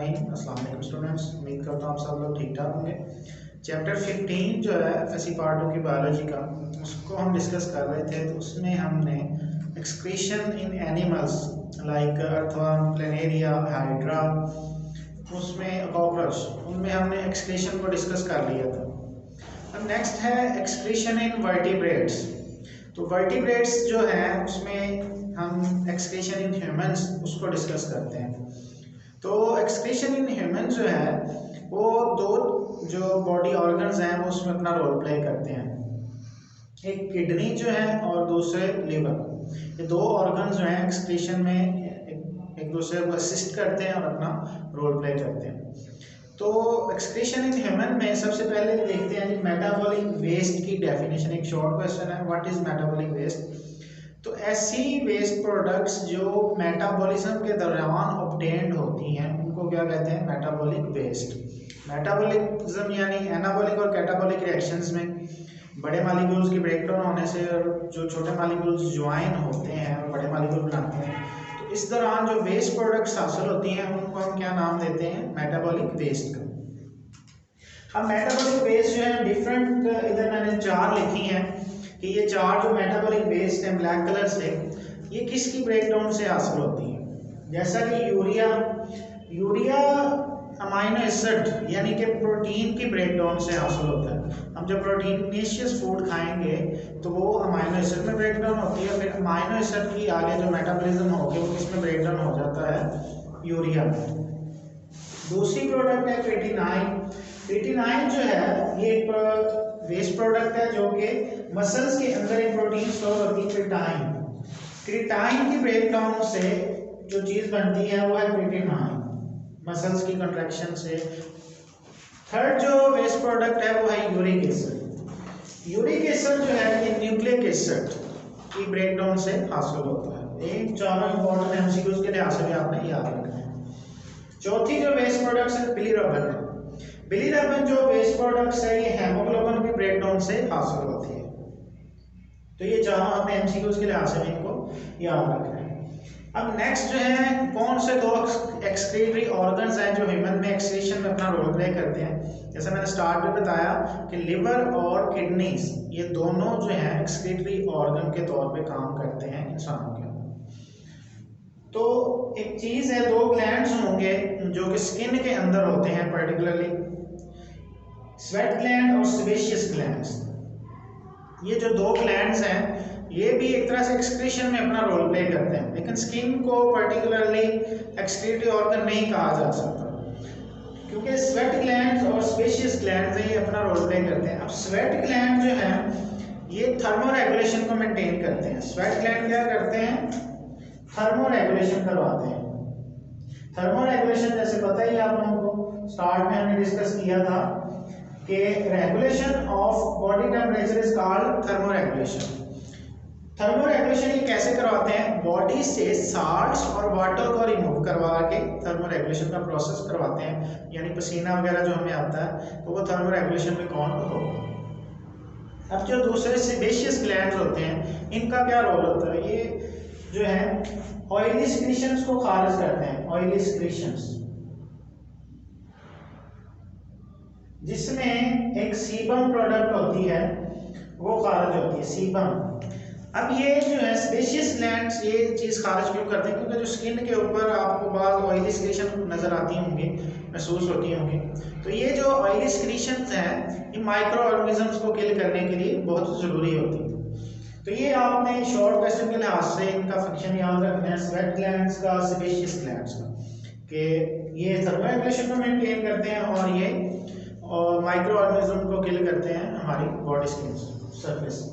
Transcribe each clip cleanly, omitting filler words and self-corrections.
रहीम। अस्सलाम वालेकुम स्टूडेंट्स, उम्मीद करता हूँ आप सब लोग ठीक ठाक होंगे। चैप्टर 15 जो है फसी पार्ट 2 की बायोलॉजी का, उसको हम डिस्कस कर रहे थे। तो उसमें हमने एक्सक्रीशन इन animals like earthworm, planaria, hydra, उसमें कॉकरोच, उनमें हमने एक्सक्रीशन को डिस्कस कर लिया था। अब नेक्स्ट है एक्सक्रीशन इन वर्टिब्रेट्स। तो वर्टिब्रेट्स जो है उसमें हम एक्सक्रीशन इन ह्यूमंस उसको डिस्कस करते हैं। तो एक्सक्रीशन इन ह्यूमन जो है वो दो जो बॉडी ऑर्गन्स हैं वो उसमें अपना रोल प्ले करते हैं। एक किडनी जो है और दूसरे लिवर। ये दो ऑर्गन्स जो हैं एक्सक्रीशन में एक दूसरे को असिस्ट करते हैं और अपना रोल प्ले करते हैं। तो एक्सक्रीशन इन ह्यूमन में सबसे पहले देखते हैं मेटाबॉलिक वेस्ट की डेफिनेशन। एक शॉर्ट क्वेश्चन है, व्हाट इज मेटाबॉलिक वेस्ट। तो ऐसी वेस्ट प्रोडक्ट्स जो मेटाबॉलिज्म के दौरान ऑब्टेन्ड होती हैं उनको क्या कहते हैं, मेटाबॉलिक वेस्ट। मेटाबॉलिज्म यानी एनाबॉलिक और कैटाबॉलिक रिएक्शंस में बड़े मालिक्यूल्स की ब्रेकडाउन होने से और जो छोटे मालिक्यूल्स ज्वाइन होते हैं और बड़े मालिक्यूल बनाते हैं, तो इस दौरान जो वेस्ट प्रोडक्ट्स हासिल होती हैं उनको हम क्या नाम देते हैं, मेटाबॉलिक वेस्ट का। अब मेटाबॉलिक वेस्ट जो है डिफरेंट, इधर मैंने चार लिखी हैं कि ये चार जो मेटाबॉलिक वेस्ट हैं ब्लैक कलर से, ये किसकी ब्रेकडाउन से हासिल होती है। जैसा कि यूरिया अमाइनो एसिड यानी कि प्रोटीन की ब्रेकडाउन से हासिल होता है। हम जब प्रोटीनेशियस फूड खाएंगे तो वो अमाइनो एसिड में ब्रेकडाउन होती है, फिर अमाइनो एसिड की आगे जो मेटाबॉलिज्म होगी वो किसमें ब्रेकडाउन हो जाता है, यूरिया में। दूसरी प्रोडक्ट है क्रिएटिनाइन। क्रिएटिनाइन जो है ये एक वेस्ट प्रोडक्ट है जो कि मसल्स के अंदर एक प्रोटीन स्टोर होती है क्रिएटाइन। क्रिएटाइन की ब्रेकडाउन से जो चीज बनती है वो है क्रिएटिनाइन, मसल्स की कंट्रैक्शन से। थर्ड जो वेस्ट प्रोडक्ट है वो है यूरिक एसिड। यूरिक एसिड जो है ये न्यूक्लिक एसिड की ब्रेकडाउन से हासिल होता है। ये चारों इंपॉर्टेंट एमसीक्यूज के लिहाज से भी आपने याद रखना है। चौथी जो वेस्ट प्रोडक्ट्स है बिलीरुबिन है। बिलीरुबिन जो वेस्ट प्रोडक्ट्स है ये हेमोग्लोबिन की ब्रेकडाउन से हासिल होती है। तो ये चारों आपने एमसीक्यूज के लिहाज से भी इनको याद रखना है। अब नेक्स्ट जो है कौन से दो एक्सक्रीटरी ऑर्गन्स हैं जो ह्यूमन में एक्सक्रीशन में अपना रोल प्ले करते हैं। जैसे मैंने स्टार्ट में बताया कि लिवर और किडनीज ये दोनों जो हैं एक्सक्रीटरी ऑर्गन के तौर पे काम करते हैं इंसानों के। तो एक चीज है, दो ग्लैंड्स होंगे जो कि स्किन के अंदर होते हैं, पर्टिकुलरली स्वेट ग्लैंड और सेबेशियस ग्लैंड्स। ये जो दो ग्लैंड्स हैं ये भी एक तरह से एक्सक्रीशन में अपना रोल प्ले करते हैं, लेकिन स्किन को पर्टिकुलरली एक्सक्रीटरी ऑर्गन नहीं कहा जा सकता क्योंकि स्वेट ग्लैंड्स और सेबेशियस ग्लैंड्स ये अपना रोल प्ले करते हैं। अब स्वेट ग्लैंड जो है ये थर्मोरेगुलेशन को मेंटेन करते हैं। स्वेट ग्लैंड क्या करते हैं, थर्मोरेगुलेशन करवाते हैं। थर्मोरेगुलेशन जैसे पता ही आप लोगों को, स्टार्ट में हमने डिस्कस किया था कि regulation of body temperature is called thermoregulation. Thermoregulation ये कैसे करवाते हैं, बॉडी से साल्ट्स और वाटर को रिमूव करवा के थर्मोरेगुलेशन का प्रोसेस करवाते हैं। यानी पसीना वगैरह जो हमें आता है तो वो थर्मोरेगुलेशन में कौन हो। अब जो दूसरे सेबेशियस ग्लैंड्स होते हैं इनका क्या रोल होता है, ये जो है ऑयली सिक्रीशंस को खारिज करते हैं। ऑयली सिक्रीशंस जिसमें एक सीबम प्रोडक्ट होती है वो खारिज होती है, सीबम। अब ये जो है सेबेशियस ग्लैंड्स ये चीज़ खारिज क्यों करते हैं, क्योंकि जो स्किन के ऊपर आपको बाद ऑयली सिक्रीशन नज़र आती होंगी, महसूस होती होंगी। तो ये जो ऑयली सिक्रीशंस हैं ये माइक्रो ऑर्गेनिजम्स को किल करने के लिए बहुत ज़रूरी होती है। तो ये आपने शॉर्ट क्वेश्चन के लिहाज से इनका फंक्शन याद रखना है, स्वेट ग्लैंड्स का, सेबेशियस ग्लैंड्स का, कि ये थर्मोरेगुलेशन को मेंटेन करते हैं और ये माइक्रो ऑर्गेनिज्म को किल करते हैं हमारी बॉडी स्किन सरफेस।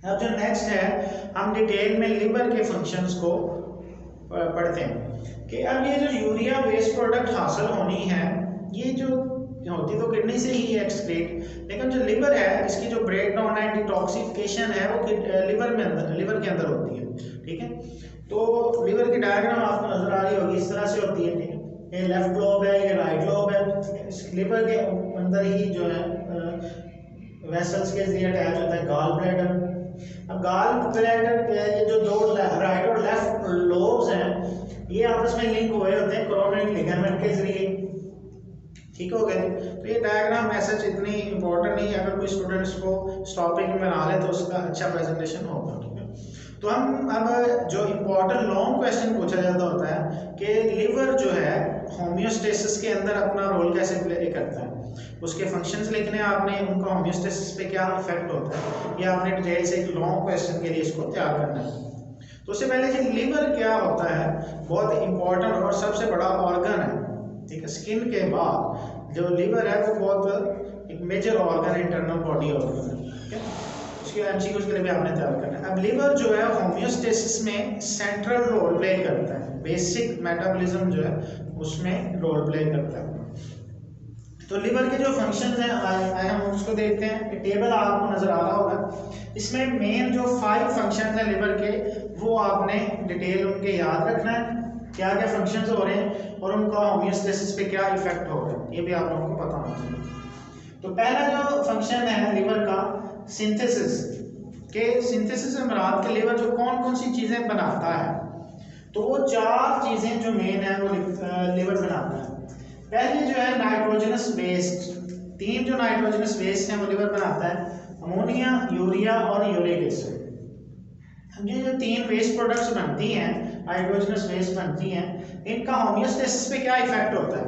अब जो नेक्स्ट है हम डिटेल में लिवर के फंक्शंस को पढ़ते हैं कि अब ये जो यूरिया वेस्ट प्रोडक्ट हासिल होनी है ये जो होती तो किडनी से ही एक्सक्रीट, लेकिन जो लिवर है इसकी जो ब्रेकडाउन है, डिटॉक्सिफिकेशन है वो लिवर के अंदर होती है। ठीक है, तो लिवर की डायग्राम आपको नजर आ रही होगी, इस तरह से होती है। ठीक है, ये लेफ्ट लोब है, ये राइट लोब है। इस लिवर के अंदर ही जो है वेसल्स के जरिए अटैच होता है गॉल ब्लैडर। अब गाल ब्लैडर के ये जो दो राइट और लेफ्ट लोब्स हैं ये आपस में लिंक हुए होते हैं कोरोनरी लिगामेंट के जरिए। ठीक हो गया। तो ये डायग्राम मैसेज इतनी इंपॉर्टेंट नहीं है, अगर कोई स्टूडेंट इसको इस टॉपिक में बना ले तो उसका अच्छा प्रेजेंटेशन होगा। ठीक है, तो हम अब जो इम्पोर्टेंट लॉन्ग क्वेश्चन पूछा जाता होता है कि लिवर जो है होम्योस्टेसिस के अंदर अपना रोल कैसे प्ले करता है, उसके फंक्शंस लिखने आपने, उनका होम्योस्टेसिस पे क्या इफेक्ट होता है, ये आपने डिटेल से एक लॉन्ग क्वेश्चन के लिए इसको तैयार करना है। तो उससे पहले कि लिवर क्या होता है, बहुत इंपॉर्टेंट और सबसे बड़ा ऑर्गन है। ठीक है, स्किन के बाद जो लिवर है वो बहुत एक major organ, internal body organ है। ठीक है, उसके एमसीक्यूज के लिए भी आपने तैयार करना है। अब लिवर जो है होम्योस्टेसिस में सेंट्रल रोल प्ले करता है, बेसिक मेटाबॉलिज्म जो है उसमें रोल प्ले करता है। तो लिवर के जो फंक्शंस हैं आए हम उसको देखते हैं। टेबल आपको नजर आ रहा होगा, इसमें मेन जो 5 फंक्शंस हैं लिवर के वो आपने डिटेल उनके याद रखना है, क्या क्या फंक्शंस हो रहे हैं और उनका होम्योस्टेसिस पे क्या इफेक्ट हो रहा है, ये भी आप लोगों को पता होना चाहिए। तो पहला जो फंक्शन है लिवर का, सिंथेसिस के, सिंथेसिस से मुराद के लिवर जो कौन कौन सी चीजें बनाता है, तो वो 4 चीजें जो मेन है वो लिवर बनाता है। पहली जो है नाइट्रोजनस वेस्ट, 3 जो नाइट्रोजनस वेस्ट हैं वो लिवर बनाता है, अमोनिया, यूरिया और यूरिक एसिड। ये जो 3 वेस्ट प्रोडक्ट्स बनती हैं, नाइट्रोजनस वेस्ट बनती हैं, इनका होम्योस्टेसिस पे क्या इफेक्ट होता है।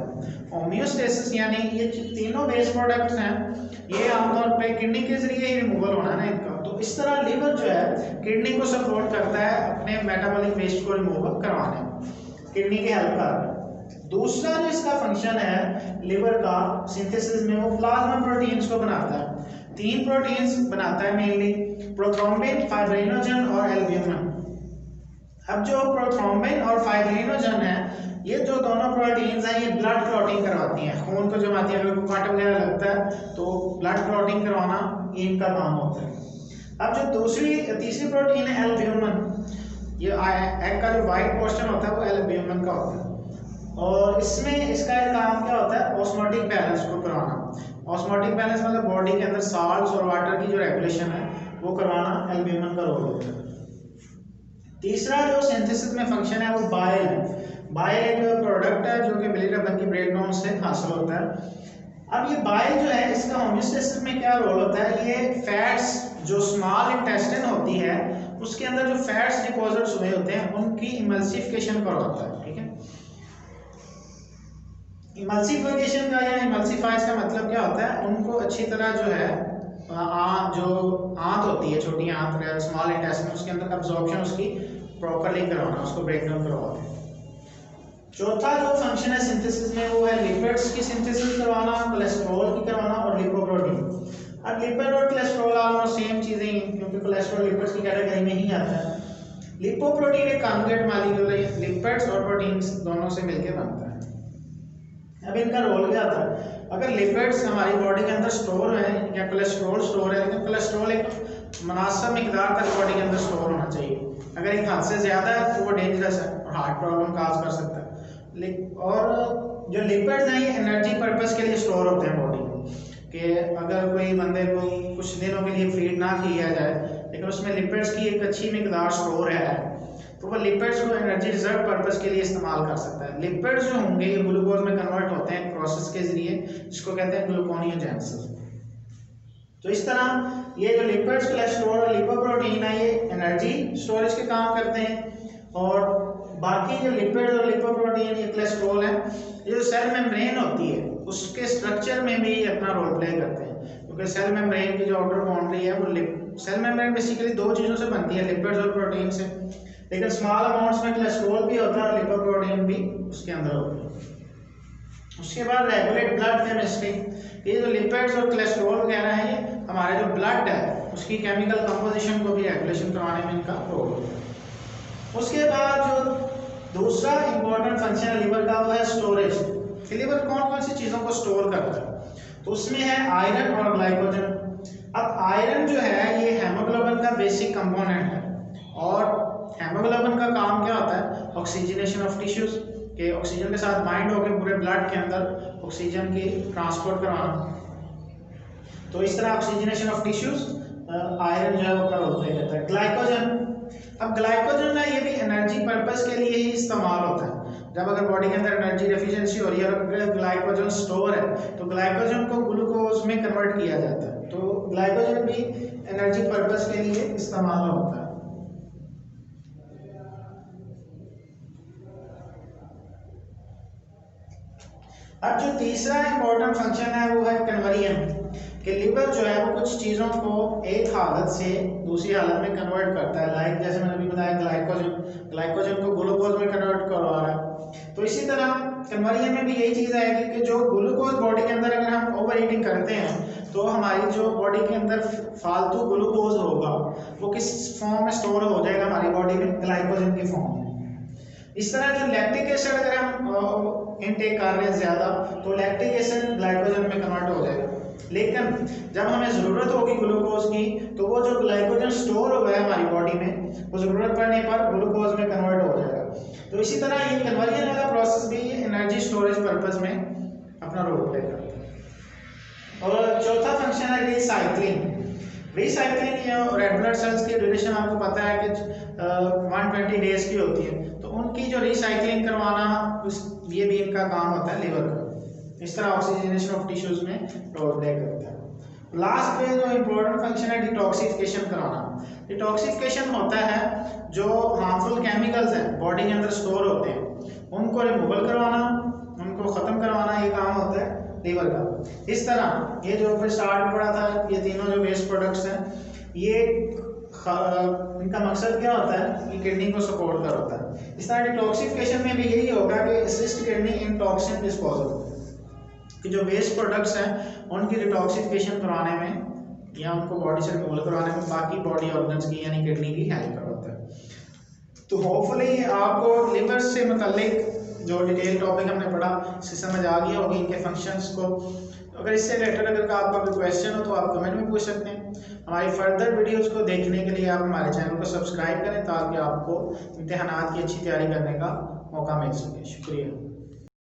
होम्योस्टेसिस यानी ये तीनों वेस्ट प्रोडक्ट्स हैं, ये आमतौर पे किडनी के जरिए ही रिमूवल होना है ना इनका। तो इस तरह लिवर जो है किडनी को सपोर्ट करता है अपने मेटाबॉलिक वेस्ट को रिमूव करवाने में, किडनी की हेल्प कर रहा है। दूसरा जो इसका फंक्शन है लिवर का सिंथेसिस में, वो प्लाज्मा प्रोटीन्स को बनाता है। 3 प्रोटीन्स बनाता है मेनली, प्रोथ्रोम्बिन, फाइब्रिनोजन और एल्ब्यूमिन। अब जो प्रोथ्रोम्बिन और फाइब्रिनोजन है, ये जो दोनों प्रोटीन्स हैं ये ब्लड क्लॉटिंग करवाती हैं, खून को जमाती है। अगर कोई कट वगैरह लगता है तो ब्लड क्लॉटिंग करवाना ये इनका काम होता है। अब जो तीसरी प्रोटीन है एल्ब्यूमिन, ये एग का जो वाइट पोर्शन होता है वो एल्ब्यूमिन का होता है, और इसमें इसका काम क्या होता है, ऑस्मोटिक बैलेंस को करवाना। ऑस्मोटिक बैलेंस मतलब बॉडी के अंदर साल्ट्स और वाटर की जो रेगुलेशन है वो करवाना एल्ब्यूमिन का रोल होता है। तीसरा जो सिंथेसिस में फंक्शन है वो बाइल है। बाइल एक प्रोडक्ट है जो कि बिलिरुबिन की ब्रेकडाउन से हासिल होता है। अब ये बाइल जो है इसका होम्योस्टेसिस में क्या रोल होता है, ये फैट्स जो स्मॉल इंटेस्टाइन होती है उसके अंदर जो फैट्स डिपॉजिट्स हुए होते हैं उनकी इमल्सिफिकेशन करवाता है। ठीक है, इमल्सिफिकेशन का या इमल्सिफाइज का मतलब क्या होता है, उनको अच्छी तरह जो है जो आंत होती है, छोटी आंत स्मॉल इंटेस्टाइन, उसके अंदर अब्जॉर्प्शन उसकी प्रॉपर्ली करवाना, उसको ब्रेक डाउन करवाना। चौथा जो फंक्शन है सिंथेसिस में वो है लिपिड्स की सिंथेसिस करवाना, कोलेस्ट्रॉल की करवाना और लिपोप्रोटीन। अब लिपिड और कोलेस्ट्रॉल ऑलमोस्ट सेम चीजें ही, क्योंकि कोलेस्ट्रॉल लिपिड्स की कैटेगरी में ही आता है। लिपोप्रोटीन एक कॉन्जुगेट मॉलिक्यूल है, लिपिड्स और प्रोटीन्स दोनों से मिलकर बनता है। अब इनका रोल क्या होता है, अगर लिपिड्स हमारी बॉडी के अंदर स्टोर है या कोलेस्ट्रॉल स्टोर है, लेकिन कोलेस्ट्रॉल एक मुनासिब मिकदार तक बॉडी के अंदर स्टोर होना चाहिए। अगर एक हद से ज्यादा है तो वो डेंजरस है और हार्ट प्रॉब्लम काज कर सकता है। और जो लिपिड्स हैं ये एनर्जी पर्पस के लिए स्टोर होते हैं बॉडी में, कि अगर कोई बंदे को कुछ दिनों के लिए फीड ना किया जाए लेकिन उसमें लिपिड्स की एक अच्छी मिकदार स्टोर है तो वो लिपिड्स को एनर्जी रिजर्व पर्पस के लिए इस्तेमाल कर सकता है। लिपिड्स जो होंगे ये ग्लूकोज में कन्वर्ट होते हैं प्रोसेस के जरिए, जिसको कहते हैं ग्लूकोनियोजेनेसिस। तो इस तरह ये जो लिपिड्स, कोलेस्ट्रॉल और लिपोप्रोटीन है ये एनर्जी स्टोरेज के काम करते हैं, और बाकी जो लिपिड्स और लिपोप्रोटीन ये कोलेस्ट्रॉल है, ये जो सेल मेम्ब्रेन होती है उसके स्ट्रक्चर में भी अपना रोल प्ले करते हैं, क्योंकि सेल मेम्ब्रेन की जो आउटर बाउंड्री है वो सेल मेम्ब्रेन बेसिकली 2 चीज़ों से बनती है, लिपिड्स और प्रोटीन से, लेकिन स्मॉल अमाउंट्स में कोलेस्ट्रॉल भी होता है और लिपोप्रोटीन भी उसके अंदर होता है। उसके बाद रेगुलेट ब्लड केमिस्ट्री, ये जो लिपिड्स और कोलेस्ट्रॉल वगैरह है ये हमारे जो ब्लड है उसकी केमिकल कंपोजिशन को भी रेगुलेशन करवाने में इनका रोल होता है। उसके बाद जो दूसरा इंपॉर्टेंट फंक्शन है लिवर का वो है स्टोरेज। लिवर कौन कौन सी चीज़ों को स्टोर करता है, तो उसमें है आयरन और ग्लाइकोजन। अब आयरन जो है ये हेमोग्लोबिन का बेसिक कंपोनेंट है, और हेमोग्लोबिन का काम क्या होता है, ऑक्सीजनेशन ऑफ टिश्यूज के ऑक्सीजन के साथ बाइंड होकर पूरे ब्लड के अंदर ऑक्सीजन की ट्रांसपोर्ट करवाना। तो इस तरह ऑक्सीजनेशन ऑफ टिश्यूज आयरन जो है वो अपना रोल प्ले करता है। ग्लाइकोजन, अब ग्लाइकोजन है ये भी एनर्जी पर्पस के लिए ही इस्तेमाल होता है। जब अगर बॉडी के अंदर एनर्जी डेफिशिएंसी हो रही है और अगर ग्लाइकोजन स्टोर है तो ग्लाइकोजन को ग्लूकोज में कन्वर्ट किया जाता है। तो ग्लाइकोजन भी एनर्जी पर्पस के लिए इस्तेमाल होता है। अब जो तीसरा इंपॉर्टेंट फंक्शन है वो है कन्वर्जन, कि लिवर जो है वो कुछ चीज़ों को एक हालत से दूसरी हालत में कन्वर्ट करता है। लाइक जैसे मैंने अभी बताया ग्लाइकोजन को ग्लूकोज में कन्वर्ट करवा रहा है। तो इसी तरह कन्वर्जन में भी यही चीज़ आएगी कि जो ग्लूकोज बॉडी के अंदर अगर हम ओवर ईटिंग करते हैं तो हमारी जो बॉडी के अंदर फालतू ग्लूकोज होगा वो किस फॉर्म में स्टोर हो जाएगा हमारी बॉडी में, ग्लाइकोजन की फॉर्म में। इस तरह जो लैक्टिक एसिड अगर हम इनटेक कर रहे हैं ज़्यादा तो लैक्टिक एसिड ग्लाइकोजन में कन्वर्ट हो जाएगा। लेकिन जब हमें ज़रूरत होगी ग्लूकोज की तो वो जो ग्लाइकोजन स्टोर हुआ है हमारी बॉडी में वो ज़रूरत पड़ने पर ग्लूकोज में कन्वर्ट हो जाएगा। तो इसी तरह ये कन्वर्जन वाला प्रोसेस भी एनर्जी स्टोरेज पर्पस में अपना रोल प्ले करता है। और चौथा फंक्शन है रिसाइकलिंग। रिसाइकलिंग या रेड ब्लड सेल्स की ड्यूरेशन आपको पता है कि 120 डेज की होती है, तो उनकी जो रिसाइकलिंग करवाना ये भी इनका काम होता है लिवर का। इस तरह ऑक्सीजनेशन ऑफ टिश्यूज में रोल प्ले करता है। लास्ट पे जो इम्पोर्टेंट फंक्शन है डिटॉक्सिफिकेशन कराना। डिटॉक्सिफिकेशन होता है जो हार्मफुल केमिकल्स हैं बॉडी के अंदर स्टोर होते हैं उनको रिमूवल करवाना, उनको ख़त्म करवाना, ये काम होता है लीवर का। इस तरह ये जो ऊपर स्टार्ट पड़ा था ये तीनों जो वेस्ट प्रोडक्ट्स हैं ये इनका मकसद क्या होता है कि किडनी को सपोर्ट कर होता है। इस तरह डिटॉक्सिफिकेशन में भी यही होगा कि असिस्ट किडनी इन टॉक्सिन डिस्पोजल, कि जो वेस्ट प्रोडक्ट्स हैं उनकी डिटॉक्सिफिकेशन करवाने में या उनको बॉडी से रिमूवल करवाने में बाकी बॉडी ऑर्गन्स की यानी किडनी की हेल्प करवाता है। तो होपफुली आपको लिवर से मुतल्लिक जो डिटेल टॉपिक हमने पढ़ा इससे समझ आ गई होगी इनके फंक्शंस को। अगर इससे रिलेटेड अगर आपका कोई क्वेश्चन हो तो आप कमेंट में पूछ सकते हैं। हमारी फर्दर वीडियोस को देखने के लिए आप हमारे चैनल को सब्सक्राइब करें ताकि आपको इम्तिहानात की अच्छी तैयारी करने का मौका मिल सके। शुक्रिया।